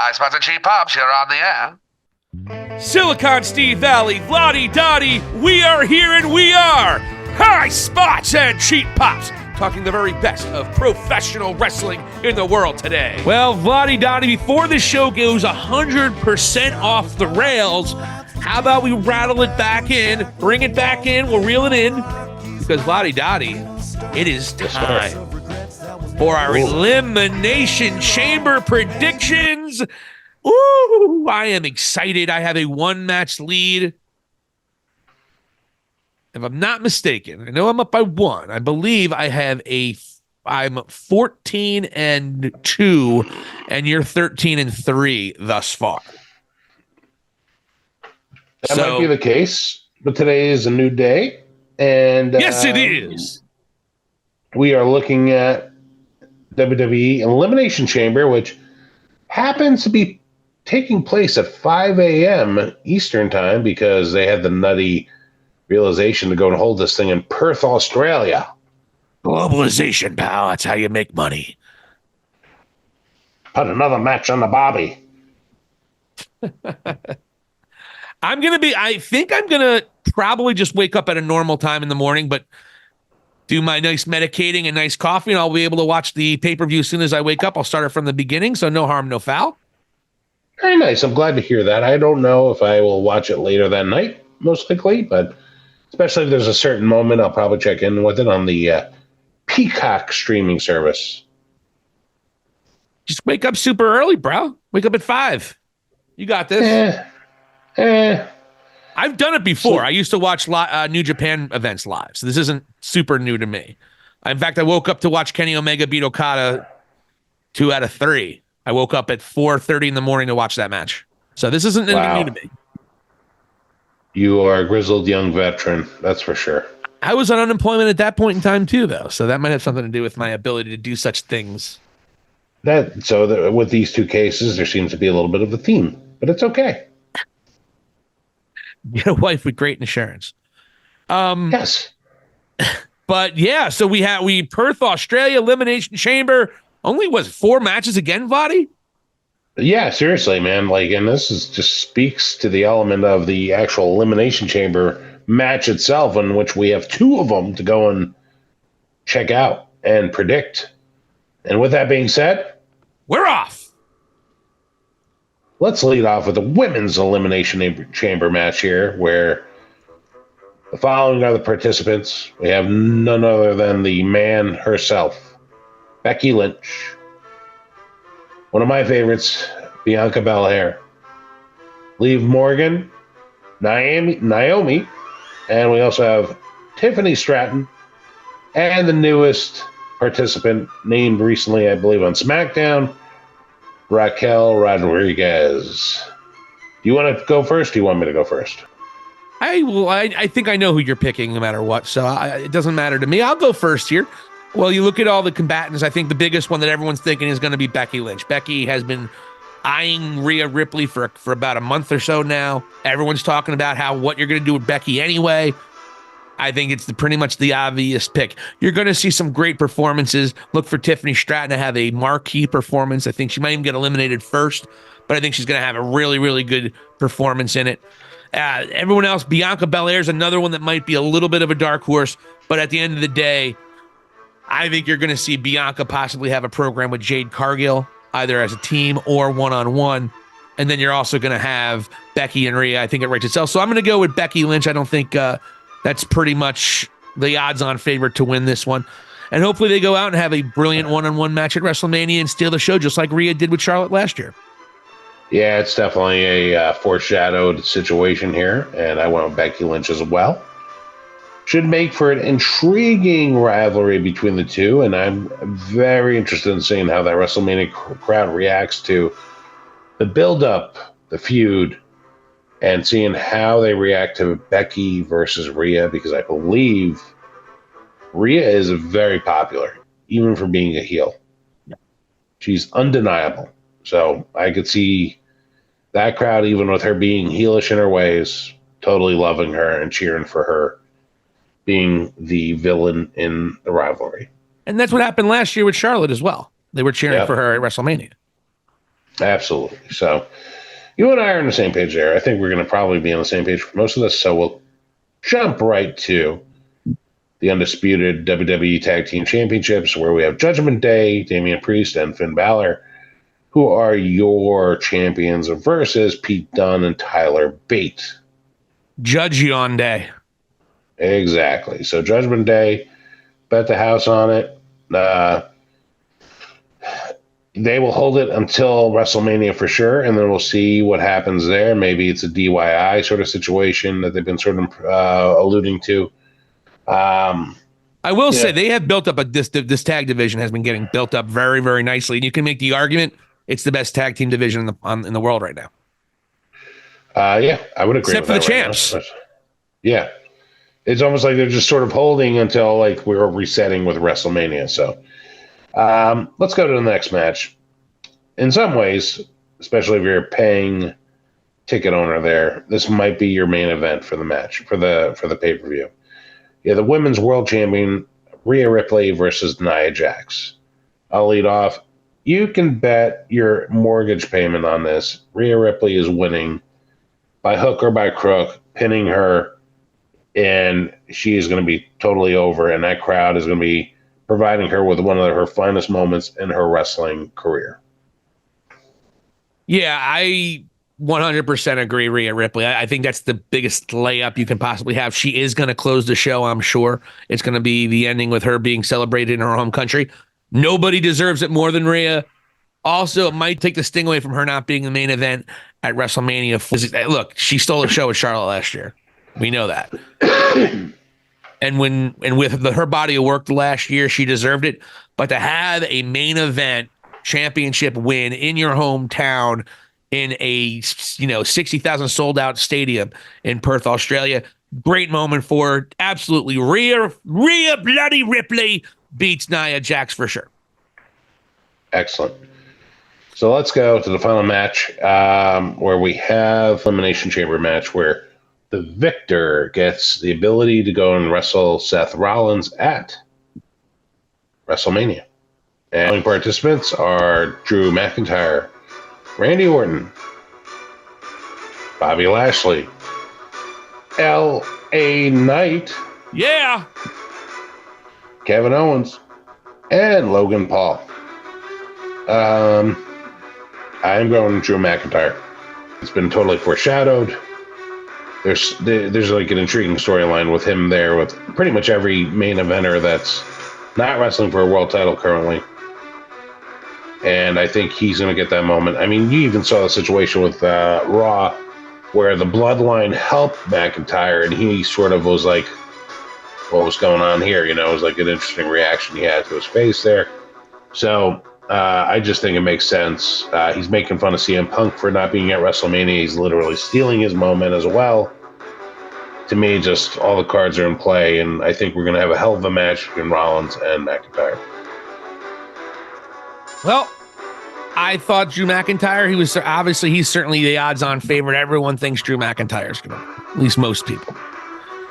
Hi, Spots and Cheap Pops, you're on the air. Silicon Steve Valley, Vladi Dottie, we are here and we are High Spots and Cheap Pops, talking the very best of professional wrestling in the world today. Well, Vladi Dottie, before this show goes 100% off the rails, how about we rattle it back in, bring it back in, we'll reel it in, because Vladi Dottie, it is time for our Elimination Chamber predictions. Ooh, I am excited. I have a one-match lead. If I'm not mistaken, I know I'm up by one. I believe I'm 14-2, and you're 13-3 thus far. That might be the case, but today is a new day. And yes, it is. We are looking at WWE Elimination Chamber, which happens to be taking place at 5 a.m. Eastern time because they had the nutty realization to go and hold this thing in Perth, Australia. Globalization, pal. That's how you make money. Put another match on the Bobby. I think I'm going to probably just wake up at a normal time in the morning, but do my nice medicating and nice coffee, and I'll be able to watch the pay-per-view as soon as I wake up. I'll start it from the beginning, so no harm, no foul. Very nice. I'm glad to hear that. I don't know if I will watch it later that night, most likely, but especially if there's a certain moment, I'll probably check in with it on the Peacock streaming service. Just wake up super early, bro. Wake up at 5. You got this. I've done it before. I used to watch New Japan events live, so this isn't super new to me. In fact, I woke up to watch Kenny Omega beat Okada 2 out of 3. I woke up at 4:30 in the morning to watch that match. So this isn't anything new to me. You are a grizzled young veteran, that's for sure. I was on unemployment at that point in time too, though, so that might have something to do with my ability to do such things. With these two cases, there seems to be a little bit of a theme, but it's okay. Get a wife with great insurance. Yes. But yeah, so we Perth, Australia, Elimination Chamber. Only was 4 matches again, Vladi? Yeah, seriously, man. And this just speaks to the element of the actual Elimination Chamber match itself, in which we have 2 of them to go and check out and predict. And with that being said, we're off. Let's lead off with the women's Elimination Chamber match here, where the following are the participants. We have none other than the man herself, Becky Lynch. One of my favorites, Bianca Belair. Liv Morgan, Naomi, and we also have Tiffany Stratton, and the newest participant named recently, I believe, on SmackDown, Raquel Rodriguez. Do you want to go first? Or do you want me to go first? I think I know who you're picking no matter what, so it doesn't matter to me. I'll go first here. Well, you look at all the combatants, I think the biggest one that everyone's thinking is going to be Becky Lynch. Becky has been eyeing Rhea Ripley for about a month or so now. Everyone's talking about what you're going to do with Becky anyway. I think it's pretty much the obvious pick. You're going to see some great performances. Look for Tiffany Stratton to have a marquee performance. I think she might even get eliminated first, but I think she's going to have a really, really good performance in it. Everyone else, Bianca Belair is another one that might be a little bit of a dark horse, but at the end of the day, I think you're going to see Bianca possibly have a program with Jade Cargill, either as a team or one-on-one. And then you're also going to have Becky and Rhea. I think it writes itself. So I'm going to go with Becky Lynch. I don't think that's pretty much the odds-on favorite to win this one. And hopefully they go out and have a brilliant one-on-one match at WrestleMania and steal the show, just like Rhea did with Charlotte last year. Yeah, it's definitely a foreshadowed situation here. And I went with Becky Lynch as well. Should make for an intriguing rivalry between the two, and I'm very interested in seeing how that WrestleMania crowd reacts to the build-up, the feud, and seeing how they react to Becky versus Rhea, because I believe Rhea is very popular, even for being a heel. She's undeniable. So I could see that crowd, even with her being heelish in her ways, totally loving her and cheering for her being the villain in the rivalry. And that's what happened last year with Charlotte as well. They were cheering for her at WrestleMania. Absolutely. So you and I are on the same page there. I think we're going to probably be on the same page for most of this. So we'll jump right to the undisputed WWE Tag Team Championships, where we have Judgment Day, Damian Priest, and Finn Balor, who are your champions versus Pete Dunne and Tyler Bate. Judgement Day. Exactly. So Judgment Day, bet the house on it. They will hold it until WrestleMania for sure, and then we'll see what happens there. Maybe it's a DIY sort of situation that they've been sort of alluding to. I will say they have built up this tag division has been getting built up very, very nicely, and you can make the argument it's the best tag team division in the world right now. Yeah, I would agree. Except for the champs. Yeah, it's almost like they're just sort of holding until like we're resetting with WrestleMania. So let's go to the next match. In some ways, especially if you're a paying ticket owner there, this might be your main event for the match for the pay-per-view. Yeah, the women's world champion Rhea Ripley versus Nia Jax. I'll lead off. You can bet your mortgage payment on this. Rhea Ripley is winning by hook or by crook, pinning her, and she is going to be totally over, and that crowd is going to be providing her with one of her finest moments in her wrestling career. Yeah, I 100% agree, Rhea Ripley. I think that's the biggest layup you can possibly have. She is going to close the show, I'm sure. It's going to be the ending with her being celebrated in her home country. Nobody deserves it more than Rhea. Also, it might take the sting away from her not being the main event at WrestleMania. Look, she stole a show with Charlotte last year. We know that. And with her body of work last year, she deserved it. But to have a main event championship win in your hometown in a 60,000 sold out stadium in Perth, Australia, great moment for her. Absolutely. Rhea bloody Ripley beats Nia Jax for sure. Excellent. So let's go to the final match where we have Elimination Chamber match where the victor gets the ability to go and wrestle Seth Rollins at WrestleMania. And participants are Drew McIntyre, Randy Orton, Bobby Lashley, L.A. Knight, yeah, Kevin Owens, and Logan Paul. I'm going Drew McIntyre. It's been totally foreshadowed. There's like an intriguing storyline with him there with pretty much every main eventer that's not wrestling for a world title currently. And I think he's going to get that moment. I mean, you even saw the situation with Raw where the Bloodline helped McIntyre and he sort of was like, what was going on here? It was like an interesting reaction he had to his face there. So I just think it makes sense. He's making fun of CM Punk for not being at WrestleMania. He's literally stealing his moment as well. To me, just all the cards are in play, and I think we're going to have a hell of a match between Rollins and McIntyre. Well, I thought Drew McIntyre, he's certainly the odds-on favorite. Everyone thinks Drew McIntyre's going to, at least most people.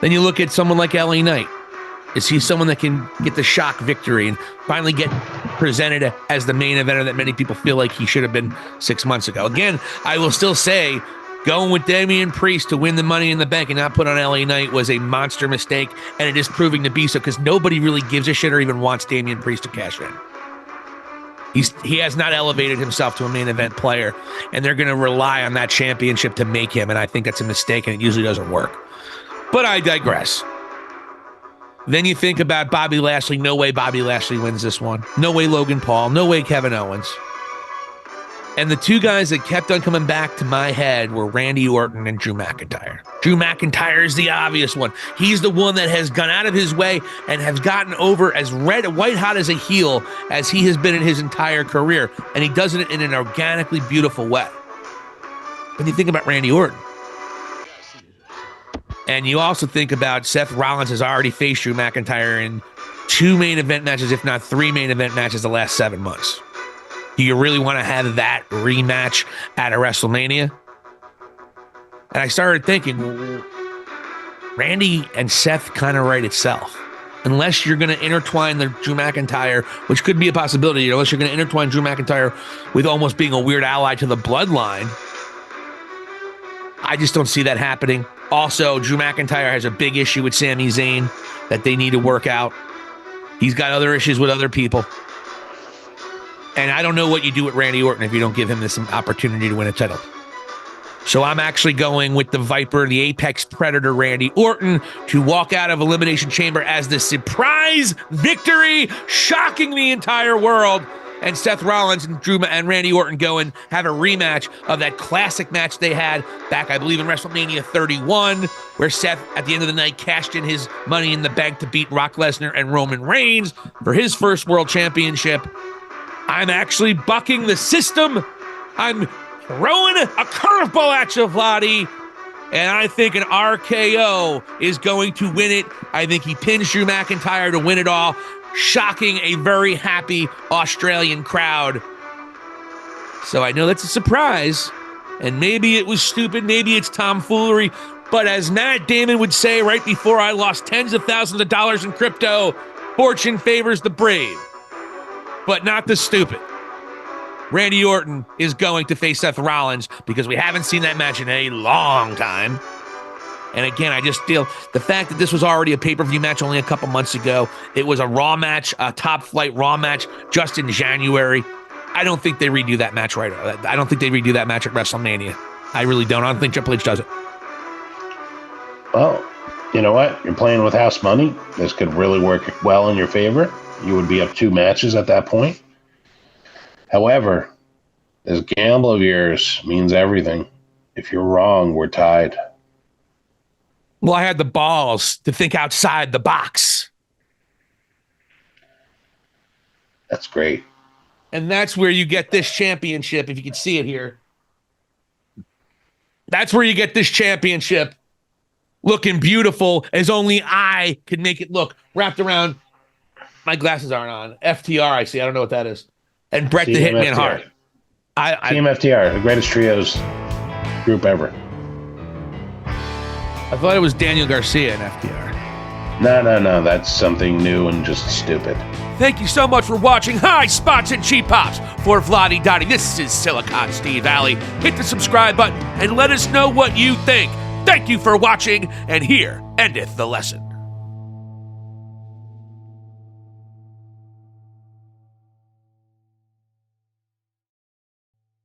Then you look at someone like L.A. Knight. Is he someone that can get the shock victory and finally get presented as the main eventer that many people feel like he should have been 6 months ago? Again, I will still say going with Damian Priest to win the Money in the Bank and not put on L.A. Knight was a monster mistake, and it is proving to be so because nobody really gives a shit or even wants Damian Priest to cash in. He has not elevated himself to a main event player, and they're going to rely on that championship to make him, and I think that's a mistake, and it usually doesn't work. But I digress. Then you think about Bobby Lashley. No way Bobby Lashley wins this one. No way Logan Paul. No way Kevin Owens. And the two guys that kept on coming back to my head were Randy Orton and Drew McIntyre. Drew McIntyre is the obvious one. He's the one that has gone out of his way and has gotten over as white hot as a heel as he has been in his entire career. And he does it in an organically beautiful way. When you think about Randy Orton, and you also think about Seth Rollins has already faced Drew McIntyre in 2 main event matches, if not 3 main event matches the last 7 months. Do you really want to have that rematch at a WrestleMania? And I started thinking, Randy and Seth kind of write itself. unless you're going to intertwine the Drew McIntyre, which could be a possibility, unless you're going to intertwine Drew McIntyre with almost being a weird ally to the bloodline. I just don't see that happening. Also, Drew McIntyre has a big issue with Sami Zayn that they need to work out. He's got other issues with other people. And I don't know what you do with Randy Orton if you don't give him this opportunity to win a title. So I'm actually going with the Viper, the Apex Predator, Randy Orton, to walk out of Elimination Chamber as the surprise victory, shocking the entire world. And Seth Rollins and Drew and Randy Orton go and have a rematch of that classic match they had back, I believe, in WrestleMania 31, where Seth, at the end of the night, cashed in his Money in the Bank to beat Brock Lesnar and Roman Reigns for his first world championship. I'm actually bucking the system. I'm throwing a curveball at you, Vladi. And I think an RKO is going to win it. I think he pins Drew McIntyre to win it all, shocking a very happy Australian crowd. So I know that's a surprise. And maybe it was stupid. Maybe it's tomfoolery. But as Matt Damon would say right before I lost tens of thousands of dollars in crypto, fortune favors the brave, but not the stupid. Randy Orton is going to face Seth Rollins because we haven't seen that match in a long time. And again, I just feel the fact that this was already a pay-per-view match only a couple months ago. It was a Raw match, a top flight Raw match just in January. I don't think they redo that match right. I don't think they redo that match at WrestleMania. I really don't. I don't think Triple H does it. Well, you know what? You're playing with house money. This could really work well in your favor. You would be up 2 matches at that point. However, this gamble of yours means everything. If you're wrong, we're tied. Well, I had the balls to think outside the box. That's great. And that's where you get this championship, if you can see it here. That's where you get this championship looking beautiful as only I could make it look. Wrapped around, my glasses aren't on. FTR, I see. I don't know what that is. And Bret the Hitman Hart. Team FTR, the greatest trios group ever. I thought it was Daniel Garcia in FTR. No. That's something new and just stupid. Thank you so much for watching High Spots and Cheap Pops. For Vladi Dottie, this is Silicon Steve Alley. Hit the subscribe button and let us know what you think. Thank you for watching, and here endeth the lesson.